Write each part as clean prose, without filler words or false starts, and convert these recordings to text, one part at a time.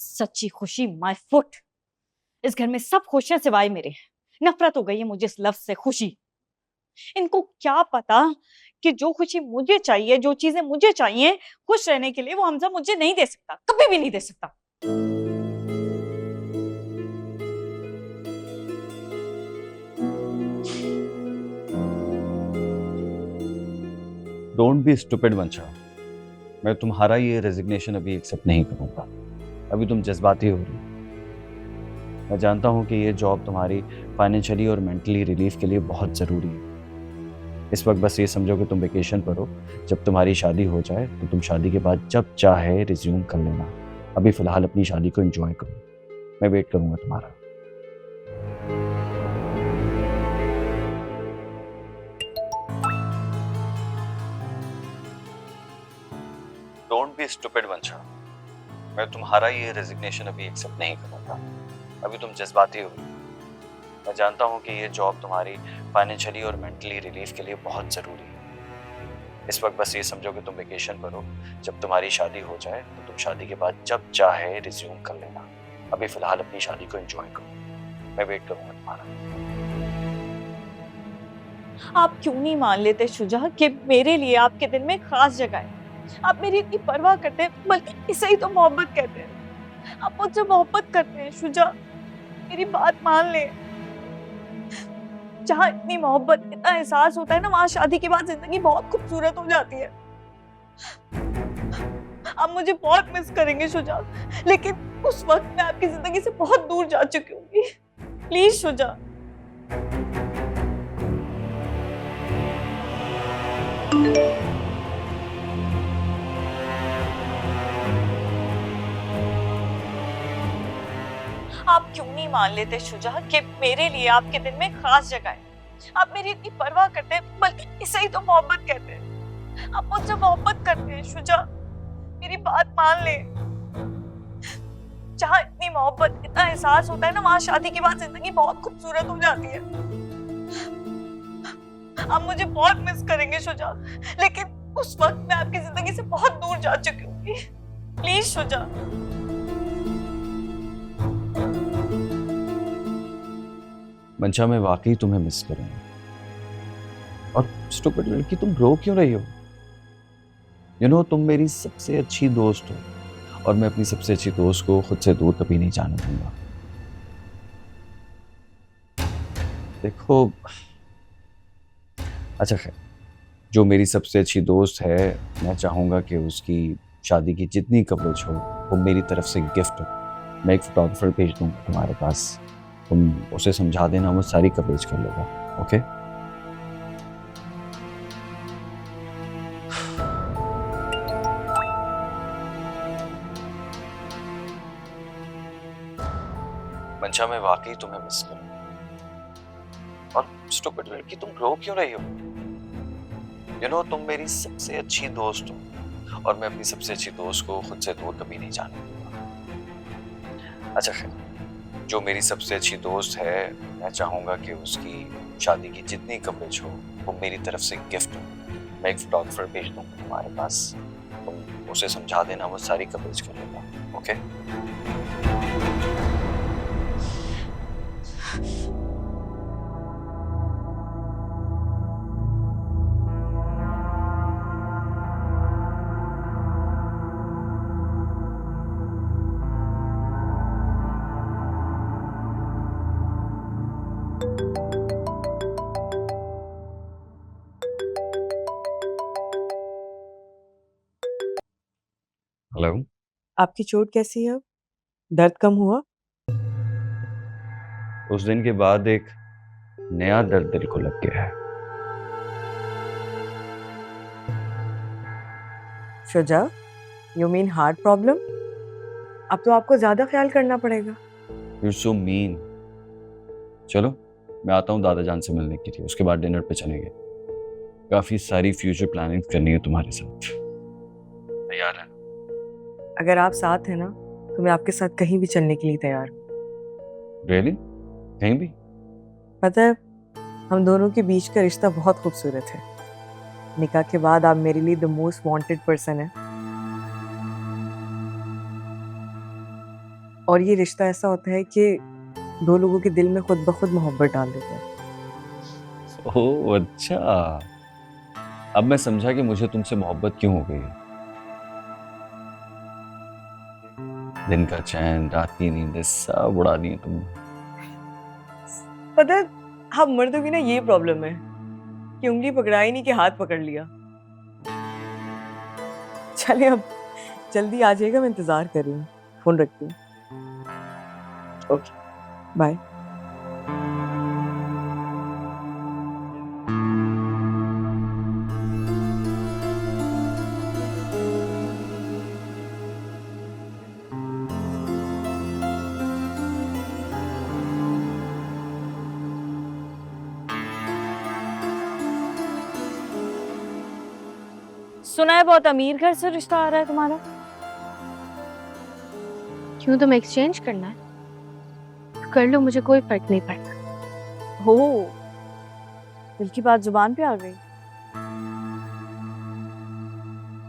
सच्ची खुशी my foot. इस घर में सब खुश हैं सिवाय मेरे। नफरत हो गई है मुझे इस लफ्ज से खुशी। इनको क्या पता कि जो खुशी मुझे चाहिए, जो चीजें मुझे चाहिए खुश रहने के लिए, वो हमजा मुझे नहीं दे सकता, कभी भी नहीं दे सकता। डोंट बी स्टूपिड वंशा। मैं तुम्हारा ये रेजिग्नेशन अभी एक्सेप्ट नहीं करूंगा। अभी तुम जज्बाती हो रही हो। मैं जानता हूँ कि ये जॉब तुम्हारी फाइनेंशियली और मेंटली रिलीफ के लिए बहुत ज़रूरी है। इस वक्त बस ये समझो कि तुम वेकेशन पर हो। जब तुम्हारी शादी हो जाए तो तुम शादी के बाद जब चाहे रिज्यूम कर लेना। अभी फ़िलहाल अपनी शादी को एंजॉय करो। मैं वेट करूँगा तुम्हारा। डोंट बी स्टूपिड वंशा। मैं तुम्हारा ये रेजिग्नेशन अभी एक्सेप्ट नहीं करूँगा। अभी तुम जज्बाती हो रही हो। मैं जानता हूँ कि ये जॉब तुम्हारी फाइनेंशियली और मेंटली रिलीफ के लिए बहुत ज़रूरी है। इस वक्त बस ये समझो कि तुम वेकेशन पर हो। जब तुम्हारी शादी हो जाए तो तुम शादी के बाद जब चाहे रिज्यूम कर लेना। अभी फ़िलहाल अपनी शादी को एंजॉय करो। मैं वेट करूँगा तुम्हारा। आप क्यों नहीं मान लेते शुजा कि मेरे लिए आपके दिल में खास जगह है। आप मेरी इतनी परवाह करते हैं, बल्कि इसे ही तो मोहब्बत कहते हैं। आप मुझसे मोहब्बत करते हैं शुजा, मेरी बात मान ले। जहाँ इतनी मोहब्बत, इतना एहसास होता है ना, वहां शादी के बाद जिंदगी बहुत खूबसूरत हो जाती है। आप मुझे बहुत मिस करेंगे शुजा, लेकिन उस वक्त मैं आपकी जिंदगी से बहुत दूर जा चुकी हूँ। प्लीज शुजा। आप क्यों नहीं मान लेते शुजा कि मेरे लिए आपके दिल में खास जगह है। आप मेरी इतनी परवाह करते हैं, बल्कि इसे ही तो मोहब्बत कहते हैं। आप मुझसे मोहब्बत करते हैं शुजा, मेरी बात मान ले। जहाँ इतनी मोहब्बत, इतना एहसास होता है ना, वहां शादी के बाद जिंदगी बहुत खूबसूरत हो जाती है। आप मुझे बहुत मिस करेंगे शुजा, लेकिन उस वक्त मैं आपकी जिंदगी से बहुत दूर जा चुकी हूँ। प्लीज शुजा। मंशा, मैं वाकई तुम्हें मिस करूंगा। और स्टूपिड लड़की, तुम रो क्यों रही हो? तुम मेरी सबसे अच्छी दोस्त हो और मैं अपनी सबसे अच्छी दोस्त को खुद से दूर कभी नहीं जाने दूंगा। देखो, अच्छा खैर, जो मेरी सबसे अच्छी दोस्त है, मैं चाहूंगा कि उसकी शादी की जितनी कवरेज हो वो मेरी तरफ से गिफ्ट हो। मैं एक फोटोग्राफर भेज दूंगा तुम्हारे पास। तुम उसे समझा देना, वो सारी कवरेज कर लेगा। ओके? मंशा, मैं वाकई तुम्हें मिस करूंगा। और स्टूपिड लड़की, तुम रो क्यों रही हो? तुम मेरी सबसे अच्छी दोस्त हो और मैं अपनी सबसे अच्छी दोस्त को खुद से दूर कभी नहीं जाने दूंगा। अच्छा खैर, जो मेरी सबसे अच्छी दोस्त है, मैं चाहूंगा कि उसकी शादी की जितनी कवरेज हो वो मेरी तरफ से गिफ्ट हो। मैं एक फोटोग्राफर भेज दूंगा तुम्हारे पास। तुम उसे समझा देना, वो सारी कवरेज कर लेगा। ओके? हेलो। आपकी चोट कैसी है अब? दर्द कम हुआ? उस दिन के बाद एक नया दर्द दिल को लग गया है। Shuja, you mean heart problem? अब तो आपको ज्यादा ख्याल करना पड़ेगा। You so mean. चलो, मैं आता हूँ दादा जान से मिलने के लिए, उसके बाद डिनर पे चलेंगे। काफी सारी फ्यूचर प्लानिंग करनी है तुम्हारे साथ। तैयार है? अगर आप साथ हैं ना, तो मैं आपके साथ कहीं भी चलने के लिए तैयार हूँ। रियली? कहीं भी? पता है, हम दोनों के बीच का रिश्ता बहुत खूबसूरत है। निकाह के बाद आप मेरे लिए द मोस्ट वांटेड पर्सन है। और ये रिश्ता ऐसा होता है कि दो लोगों के दिल में खुद ब खुद मोहब्बत डाल देते हैं। ओह अच्छा, अब मैं समझा कि मुझे तुमसे मोहब्बत क्यों हो गई है। दिन का चैन, रात की नींद सब उड़ा दी तुमने। पता है, हम मर्दों की ना ये प्रॉब्लम है कि उंगली पकड़ाई नहीं कि हाथ पकड़ लिया। चले अब जल्दी आ जाएगा, मैं इंतजार कर रही हूँ। फोन रखती हूँ। Okay, bye. सुना है बहुत अमीर घर से रिश्ता आ रहा है तुम्हारा। क्यों, तुम एक्सचेंज करना है? कर लो, मुझे कोई फर्क नहीं पड़ता। हो, दिल की बात जुबान पे आ गई।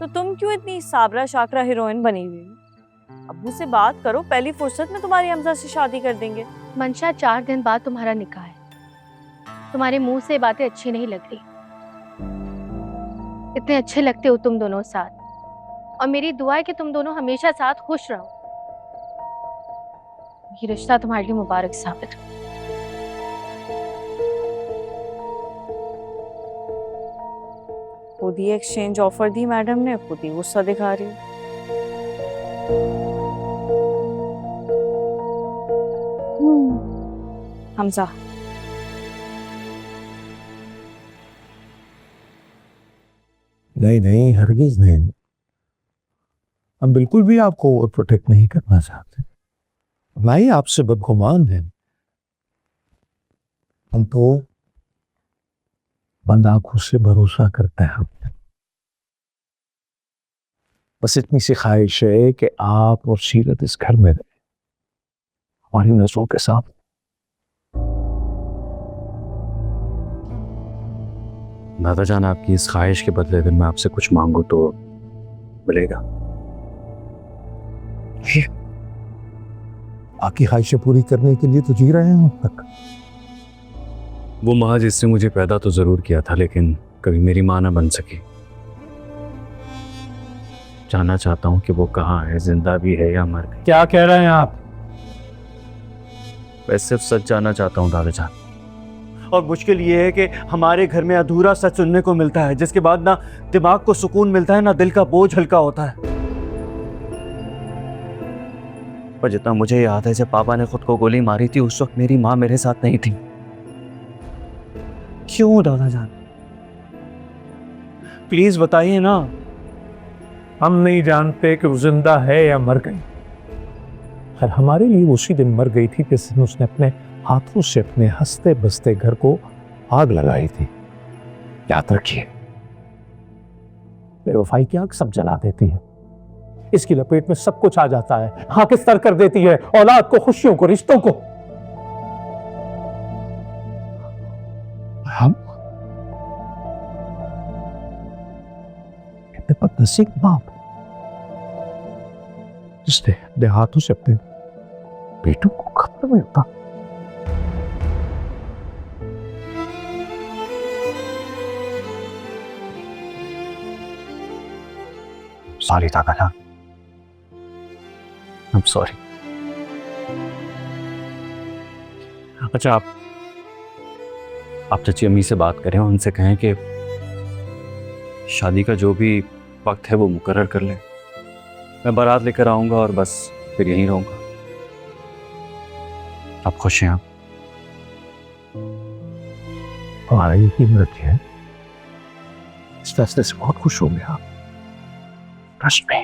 तो तुम क्यों इतनी साबरा शाकरा हीरोइन बनी हुई हो? अब्बू से बात करो, पहली फुर्सत में तुम्हारी हमजा से शादी कर देंगे। मंशा, 4 दिन बाद तुम्हारा निकाह है। तुम्हारे मुंह से बातें अच्छी नहीं लग रही। इतने अच्छे लगते हो तुम दोनों साथ, और मेरी दुआ है कि तुम दोनों हमेशा साथ खुश रहो। ये रिश्ता तुम्हारे लिए मुबारक साबित हो। खुद ही एक्सचेंज ऑफर दी मैडम ने, खुद ही गुस्सा दिखा रही है। हमजा, नहीं नहीं, हरगिज नहीं। हम बिल्कुल भी आपको ओवर प्रोटेक्ट नहीं करना चाहते, ना ही आपसे बदगुमान हैं। हम तो बंद आंखों से भरोसा करते हैं। बस इतनी सी ख्वाहिश है कि आप और सीरत इस घर में रहे, हमारी नजरों के साथ। दादा जान, आपकी इस ख्वाहिश के बदले अगर मैं आपसे कुछ मांगू तो मिलेगा? आपकी ख्वाहिशें पूरी करने के लिए तो जी रहे हैं अब तक। वो माँ जिसने मुझे पैदा तो जरूर किया था, लेकिन कभी मेरी माँ ना बन सकी। जानना चाहता हूँ कि वो कहाँ है, जिंदा भी है या मर गई। क्या कह रहे हैं आप? मैं सिर्फ सच जानना चाहता हूँ दादा जान। और मुश्किल ये है कि हमारे घर में अधूरा सच सुनने को मिलता है, जिसके बाद ना दिमाग को सुकून मिलता है, ना दिल का बोझ हल्का होता है। पर जितना मुझे याद है, जब पापा ने खुद को गोली मारी थी, उस वक्त मेरी माँ मेरे साथ नहीं थी। क्यों दादा जान, प्लीज बताइए ना। हम नहीं जानते कि वो जिंदा है या मर गई। खैर, हमारे लिए उसी दिन मर गई थी जिस दिन उसने अपने हाथों से अपने हंसते बसते घर को आग लगाई थी। याद रखिए, बेवफाई की आग सब जला देती है। इसकी लपेट में सब कुछ आ जाता है, खाकिस्तान कर देती है औलाद को, खुशियों को, रिश्तों को। हम कितने बदनसीब बाप जिसने अपने हाथों से अपने बेटों को खबर में होता। सॉरी दादा जान, आई एम सॉरी। अच्छा, आप चाची अम्मी से बात करें, उनसे कहें कि शादी का जो भी वक्त है वो मुकर्रर कर लें। मैं बारात लेकर आऊंगा और बस फिर यहीं रहूंगा। आप खुश हैं? आप हमारा यकीन रखिए, इस फैसले से बहुत खुश हो गया। ट्रस्ट में।